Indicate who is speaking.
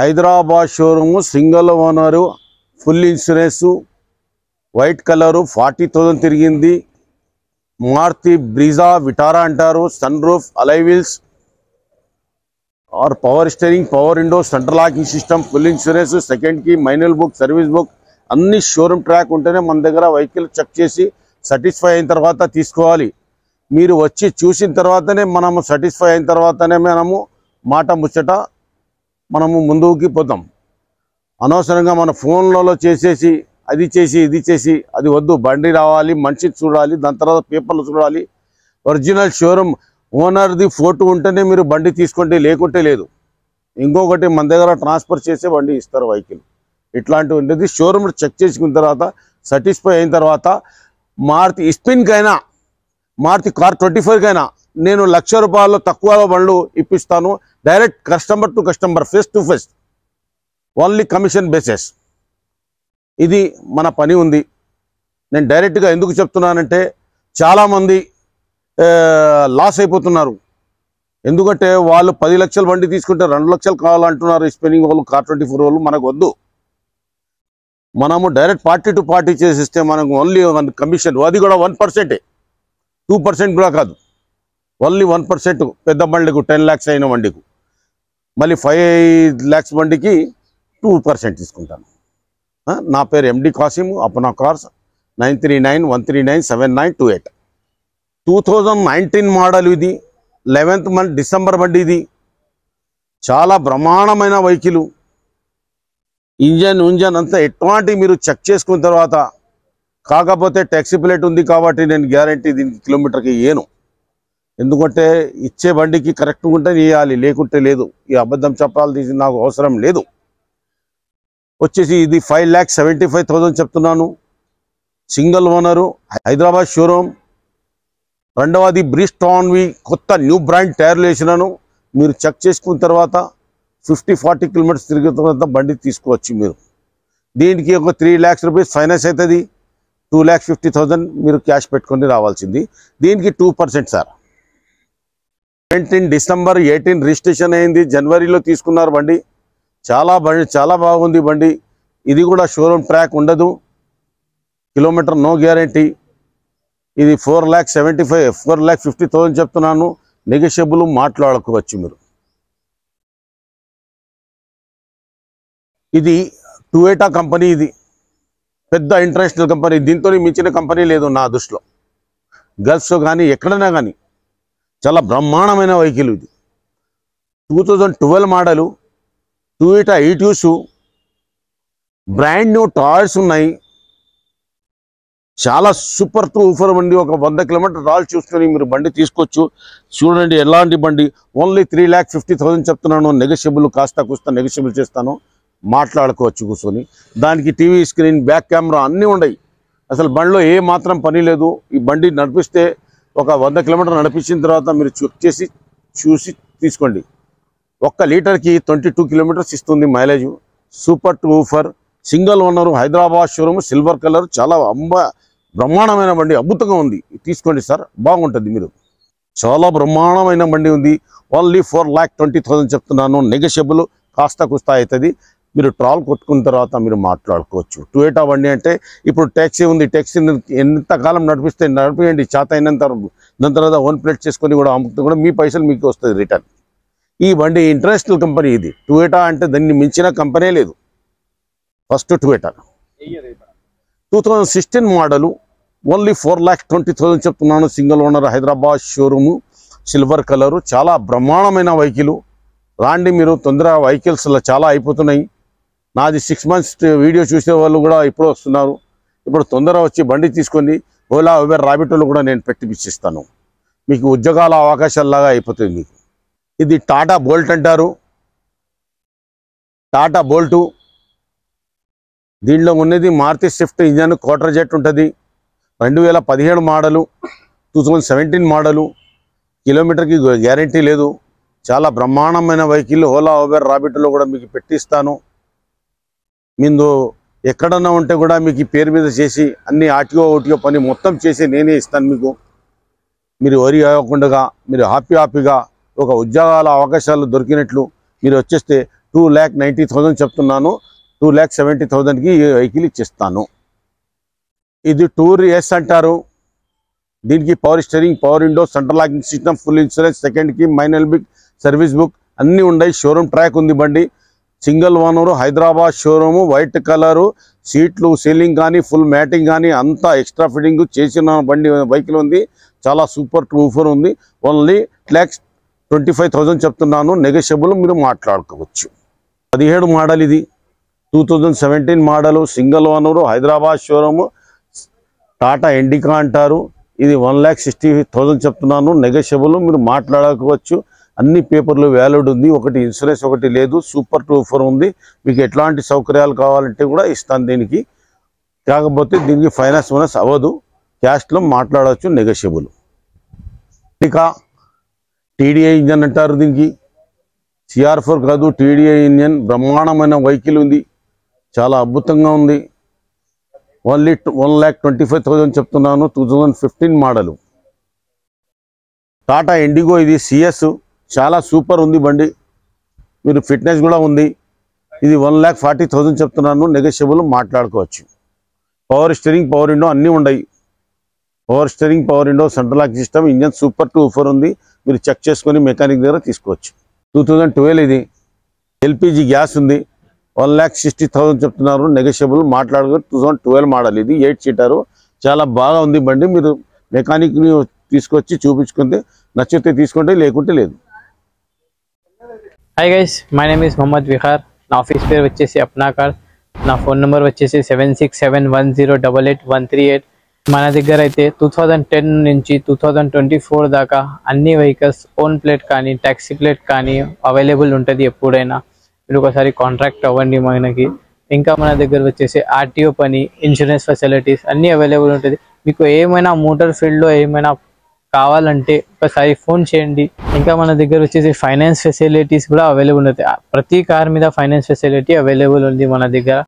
Speaker 1: Hyderabad showroom single owner full insurance white colour 40,000 తిరిగింది. Maruti Brezza Vitara అంటారు. Sun roof అలై wheels और power steering power window central locking system full insurance second కి మైన్యువల్ book service book అన్ని showroom track ఉంటేనే మన దగ్గర vehicle check చేసి satisfy అయిన తర్వాత తీసుకోవాలి. మీరు వచ్చి చూసిన తర్వాతనే మనము సాటిస్ఫై అయిన తర్వాతనే మనము మాట ముచ్చట మనము ముందుకి పోతాం. అనవసరంగా మన ఫోన్లలో చేసేసి అది చేసి ఇది చేసి అది వద్దు. బండి రావాలి, మనిషి చూడాలి, దాని తర్వాత పేపర్లు చూడాలి. ఒరిజినల్ షోరూమ్ ఓనర్ది ఫోటో ఉంటేనే మీరు బండి తీసుకోండి, లేకుంటే లేదు. ఇంకొకటి మన దగ్గర ట్రాన్స్ఫర్ చేసే బండి ఇస్తారు వెహికల్. ఇట్లాంటివి ఉండేది షోరూమ్ చెక్ చేసుకున్న తర్వాత సాటిస్ఫై అయిన తర్వాత మారుతి స్పిన్కైనా మారుతి కార్ 25కైనా నేను ₹1,00,000 తక్కువ బండ్లు ఇప్పిస్తాను. Direct customer to customer face to face only commission basis. ఇది మన పని ఉంది. నేను డైరెక్ట్గా ఎందుకు చెప్తున్నానంటే చాలామంది లాస్ అయిపోతున్నారు. ఎందుకంటే వాళ్ళు 10 లక్షల బండి తీసుకుంటే 2 లక్షలు కావాలంటున్నారు. స్పెన్నింగ్ వాళ్ళు కార్ 24 వాళ్ళు మనకు వద్దు. మనము డైరెక్ట్ పార్టీ టు పార్టీ చేసిస్తే మనకు ఓన్లీ కమిషన్, అది కూడా 1%, 2% కూడా కాదు, ఓన్లీ 1%. పెద్ద బండికి 10 lakhs అయిన బండికి మళ్ళీ 5 lakhs బండికి 2% తీసుకుంటాను. నా పేరు ఎండి కాసిం, అప్నా కార్స్, 9391397928. 2019 మోడల్ ఇది, 11th month డిసెంబర్ బండి ఇది. చాలా బ్రహ్మాండమైన వెహికల్. ఇంజన్ అంతా ఎటువంటి మీరు చెక్ చేసుకున్న తర్వాత, కాకపోతే ట్యాక్సీ ప్లేట్ ఉంది కాబట్టి నేను గ్యారంటీ దీనికి కిలోమీటర్కి ఇయ్యను. ఎందుకంటే ఇచ్చే బండికి కరెక్ట్గా ఉంటే ఇవ్వాలి, లేకుంటే లేదు. ఈ అబద్ధం చెప్పాలి నాకు అవసరం లేదు. వచ్చేసి ఇది 5,75,000 చెప్తున్నాను. Single owner, Hyderabad showroom. రెండవది బ్రిస్టాన్వి కొత్త న్యూ బ్రాండ్ టైర్లు వేసినాను. మీరు చెక్ చేసుకున్న తర్వాత 50-40 కిలోమీటర్స్ తిరిగిన తర్వాత బండి తీసుకోవచ్చు మీరు. దీనికి ఒక 3 lakhs రూపీస్ ఫైనాన్స్ అవుతుంది. 2,50,000 మీరు క్యాష్ పెట్టుకొని రావాల్సింది. దీనికి 2% సార్. 17 డిసెంబర్ 18 రిజిస్ట్రేషన్ అయింది. జనవరిలో తీసుకున్నారు బండి. చాలా బాగుంది బండి. ఇది కూడా షోరూమ్ ట్రాక్ ఉండదు, కిలోమీటర్ నో గ్యారంటీ. ఇది 4,50,000 చెప్తున్నాను. నెగోషియబుల్ మాట్లాడుకోవచ్చు మీరు. ఇది టొయోటా కంపెనీ. ఇది పెద్ద ఇంటర్నేషనల్ కంపెనీ. దీంతో మించిన కంపెనీ లేదు నా దృష్టిలో. గల్ఫ్లో కానీ ఎక్కడైనా కానీ చాలా బ్రహ్మాండమైన వెహికల్ ఇది. 2012 model Toyota Etios. Brand new tyres ఉన్నాయి. చాలా సూపర్ ఊఫర్ బండి. ఒక 100 కిలోమీటర్ రాల్ చూసుకొని మీరు బండి తీసుకోవచ్చు. చూడండి ఎలాంటి బండి. ఓన్లీ 3,50,000 చెప్తున్నాను. నెగోషియబుల్ కాస్త నెగోషియబుల్ చేస్తాను, మాట్లాడుకోవచ్చు కూర్చొని. దానికి టీవీ స్క్రీన్, బ్యాక్ కెమెరా అన్నీ ఉన్నాయి. అసలు బండిలో ఏ మాత్రం పని లేదు. ఈ బండి నడిపిస్తే ఒక 100 కిలోమీటర్ నడిపించిన తర్వాత మీరు చెక్ చేసి చూసి తీసుకోండి. 1 లీటర్కి 22 కిలోమీటర్స్ ఇస్తుంది mileage. Super woofer single owner, Hyderabad showroom, silver colour. చాలా బ్రహ్మాండమైన బండి, అద్భుతంగా ఉంది. తీసుకోండి సార్, బాగుంటుంది. మీరు చాలా బ్రహ్మాండమైన బండి ఉంది. ఓన్లీ 4,20,000 చెప్తున్నాను. నెగోషియబుల్ కాస్త అవుతుంది. మీరు ట్రాల్ కొట్టుకున్న తర్వాత మీరు మాట్లాడుకోవచ్చు. టొయోటా బండి అంటే ఇప్పుడు ట్యాక్సీ ఉంది. ట్యాక్సీ ఎంతకాలం నడిపిస్తే నడిపియండి, చేత అయినంత. దాని తర్వాత ఓన్ ప్లేట్ చేసుకొని కూడా అమ్ముతూ కూడా మీ పైసలు మీకు వస్తుంది రిటర్న్. ఈ బండి ఇంటర్నేషనల్ కంపెనీ. ఇది టొయోటా అంటే దాన్ని మించిన కంపెనీ లేదు. First Toyota 2016 model. ఓన్లీ 4,20,000 చెప్తున్నాను. Single owner, Hyderabad showroom, silver colour. చాలా బ్రహ్మాండమైన వెహికల్. రాండి మీరు తొందరగా. వెహికల్స్ చాలా అయిపోతున్నాయి. నాది 6 months వీడియో చూసే వాళ్ళు కూడా ఇప్పుడు వస్తున్నారు. ఇప్పుడు తొందరగా వచ్చి బండి తీసుకొని ఓలా, ఉబెర్, రాబిటోలో కూడా నేను పెట్టిపిస్తాను. మీకు ఉద్యోగాల అవకాశాలలాగా అయిపోతుంది మీకు. ఇది టాటా బోల్ట్ అంటారు. టాటా బోల్టు. దీనిలో ఉన్నది Maruti swift engine, quadrajet ఉంటుంది. 2017 మోడలు, 2017 మోడలు. కిలోమీటర్కి గ్యారంటీ లేదు. చాలా బ్రహ్మాండమైన వెహికల్. ఓలా, ఉబెర్, రాబిటోలో కూడా మీకు పెట్టిస్తాను. మీరు ఎక్కడన్నా ఉంటే కూడా మీకు పేరు మీద చేసి అన్ని ఆర్టీఓ పని మొత్తం చేసి నేనే ఇస్తాను మీకు. మీరు వరి అవ్వకుండా మీరు హ్యాపీగా ఒక ఉద్యోగాల అవకాశాలు దొరికినట్లు మీరు వచ్చేస్తే 2,90,000 చెప్తున్నాను. 2,70,000కి ఈ వెహికల్ ఇచ్చిస్తాను. ఇది టూర్ ఎస్ అంటారు. దీనికి power steering, power window, central locking system, full insurance, సెకండ్కి మైనల్ బిక్, సర్వీస్ బుక్ అన్నీ ఉన్నాయి. షోరూమ్ ట్రాక్ ఉంది బండి. Single owner, Hyderabad showroom, white colour, సీట్లు సీలింగ్ కానీ ఫుల్ మ్యాటింగ్ కానీ అంతా ఎక్స్ట్రా ఫిట్టింగ్ చేసిన బండి వెహికల్ ఉంది. చాలా సూపర్ టూఫర్ ఉంది. ఓన్లీ 1,25,000 చెప్తున్నాను. నెగోషియబుల్ మీరు మాట్లాడుకోవచ్చు. 17 మోడల్ ఇది. 2017 model, single owner, Hyderabad showroom, Tata indica అంటారు. ఇది 1,60,000 చెప్తున్నాను. నెగోషియబుల్ మీరు మాట్లాడుకోవచ్చు. అన్ని పేపర్లు వ్యాలిడ్ ఉంది. ఒకటి ఇన్సూరెన్స్ ఒకటి లేదు. సూపర్ టూఫర్ ఉంది. మీకు ఎట్లాంటి సౌకర్యాలు కావాలంటే కూడా ఇస్తాను దీనికి. కాకపోతే దీనికి ఫైనాన్స్ అవ్వదు. క్యాష్లో మాట్లాడవచ్చు. నెగోషియబుల్. ఇంకా టీడీఐ ఇంజన్ అంటారు దీనికి. CR4 కాదు, టీడీఐ ఇంజన్. బ్రహ్మాండమైన వెహికల్ ఉంది. చాలా అద్భుతంగా ఉంది. ఓన్లీ 1,25,000 చెప్తున్నాను. 2015 మోడలు. టాటా ఇండిగో ఇది. CS చాలా సూపర్ ఉంది బండి. మీరు ఫిట్నెస్ కూడా ఉంది. ఇది 1,40,000 చెప్తున్నాను. నెగోషియబుల్ మాట్లాడుకోవచ్చు. పవర్ స్టీరింగ్, పవర్ విండో అన్నీ ఉన్నాయి. Power steering, power window, central lock system, engine super టూఫర్ ఉంది. మీరు చెక్ చేసుకొని మెకానిక్ దగ్గర తీసుకోవచ్చు. 2012 ఇది. LPG గ్యాస్ ఉంది. 1,60,000 చెప్తున్నారు. నెగోషియబుల్ మాట్లాడుకో. 2012 మోడల్ ఇది. 8 సీటరు. చాలా బాగా ఉంది బండి. మీరు మెకానిక్ని తీసుకొచ్చి చూపించుకుంటే నచ్చితే తీసుకుంటే, లేకుంటే లేదు.
Speaker 2: Hi guys, my name is Mohammed Vihar. నా ఆఫీస్ పేరు వచ్చేసి అప్నా కార్. నా ఫోన్ నెంబర్ వచ్చేసి 7671088138. మన దగ్గర అయితే 2010 నుంచి 2024 దాకా అన్ని వెహికల్స్ ఓన్ ప్లేట్ కానీ ట్యాక్సీ ప్లేట్ కానీ అవైలబుల్ ఉంటుంది. ఎప్పుడైనా మీరు ఒకసారి కాంట్రాక్ట్ అవ్వండి మనకి. ఇంకా మన దగ్గర వచ్చేసి RTO పని, ఇన్సూరెన్స్ ఫెసిలిటీస్ అన్నీ అవైలబుల్ ఉంటుంది. మీకు ఏమైనా మోటార్ ఫీల్డ్లో ఏమైనా కావాలంటే ఒకసారి ఫోన్ చేయండి. ఇంకా మన దగ్గర వచ్చేసి ఫైనాన్స్ ఫెసిలిటీస్ కూడా అవైలబుల్ ఉంటుంది. ప్రతి కార్ మీద ఫైనాన్స్ ఫెసిలిటీ అవైలబుల్ ఉంది మన దగ్గర.